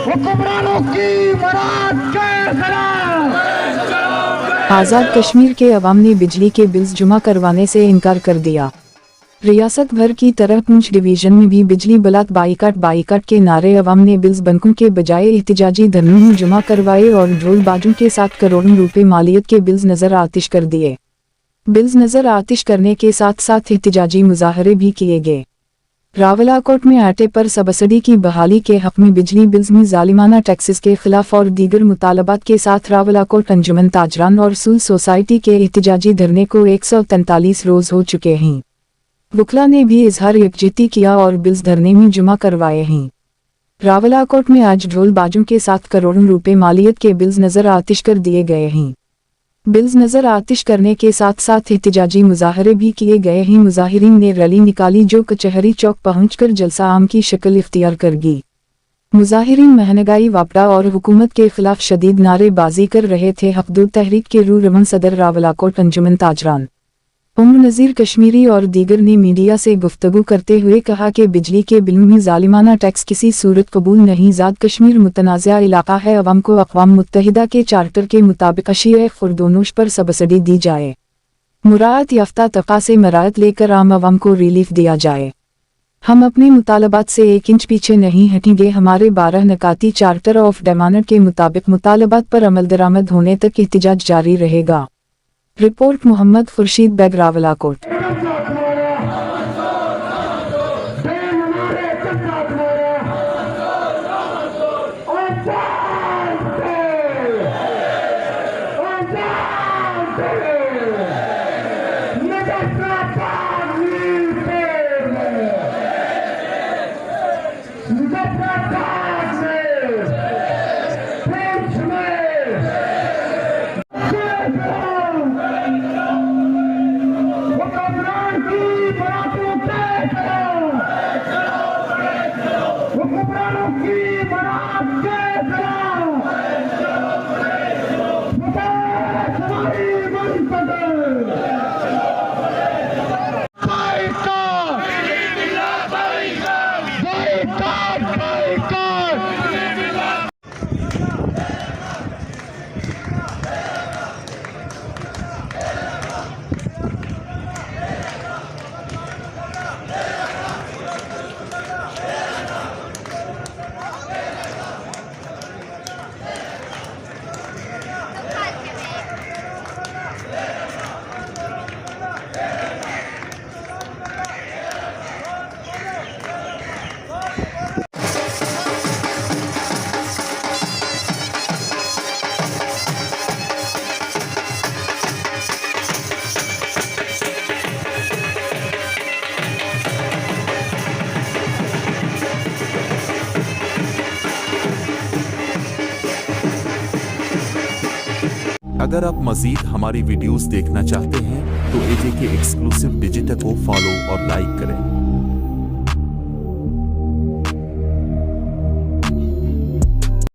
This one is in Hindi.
हुक्मरानों की मुराद के खिलाफ। आज़ाद कश्मीर के अवाम ने बिजली के बिल्स जमा करवाने से इनकार कर दिया। रियासत भर की तरह पुंछ डिवीजन में भी बिजली बलात बाईकाट के नारे अवाम ने बिल्स बैंकों के बजाय एहतिजाजी धरनों में जमा करवाए और ढोल बाजों के साथ करोड़ों रुपए मालियत के बिल्स नजर आतिश कर दिए। बिल्स नजर आतिश करने के साथ साथ एहतिजाजी मुजाहरे भी किए गए। रावलाकोट में आटे पर सब्सिडी की बहाली के हक में बिजली बिल्स में जालिमाना टैक्सेस के खिलाफ और दीगर मुतालबात के साथ रावलाकोट अंजुमन ताजरान और सूल सोसाइटी के एहतिजाजी धरने को 143 रोज हो चुके हैं। वुकला ने भी इजहार यकजहती किया और बिल्स धरने में जमा करवाए हैं। रावलाकोट में आज ढोल बाजों के साथ करोड़ों रुपए मालियत के बिल्स नजर आतिश कर दिए गए हैं। बिल्स नजर आतिश करने के साथ साथ एहतिजाजी मुजाहरे भी किए गए हैं। मुजाहिरीन ने रैली निकाली जो कचहरी चौक पहुंचकर जलसा आम की शक्ल इख्तियार कर गई। मुजाहिरीन महंगाई वापडा और हुकूमत के खिलाफ शदीद नारेबाजी कर रहे थे। हफ्दुल तहरीक के रूह रमन सदर रावलाकोट अंजुमन ताजरान उम्र नज़ीर कश्मीरी और दीगर ने मीडिया से गुफ्तगू करते हुए कहा कि बिजली के बिलों में जालिमाना टैक्स किसी सूरत कबूल नहीं। आज़ाद कश्मीर मुतनाज़ा इलाका है। अवाम को अक़वाम मुत्तहिदा के चार्टर के मुताबिक अशिया खुर्दोनोश पर सब्सिडी दी जाए। मुराद याफ्ता तबका से मरायत लेकर आम अवाम को रिलीफ दिया जाए। हम अपने मुतालबात से 1 इंच पीछे नहीं हटेंगे। हमारे 12 नकाती चार्टर ऑफ डेमानट के मुताबिक मुतालबात पर अमल दरामद होने तक एहतिजाज जारी रहेगा। रिपोर्ट मोहम्मद खुर्शीद बेग रावलाकोट। अगर आप मज़ीद हमारी वीडियोस देखना चाहते हैं तो एजेके एक्सक्लूसिव डिजिटल को फॉलो और लाइक करें।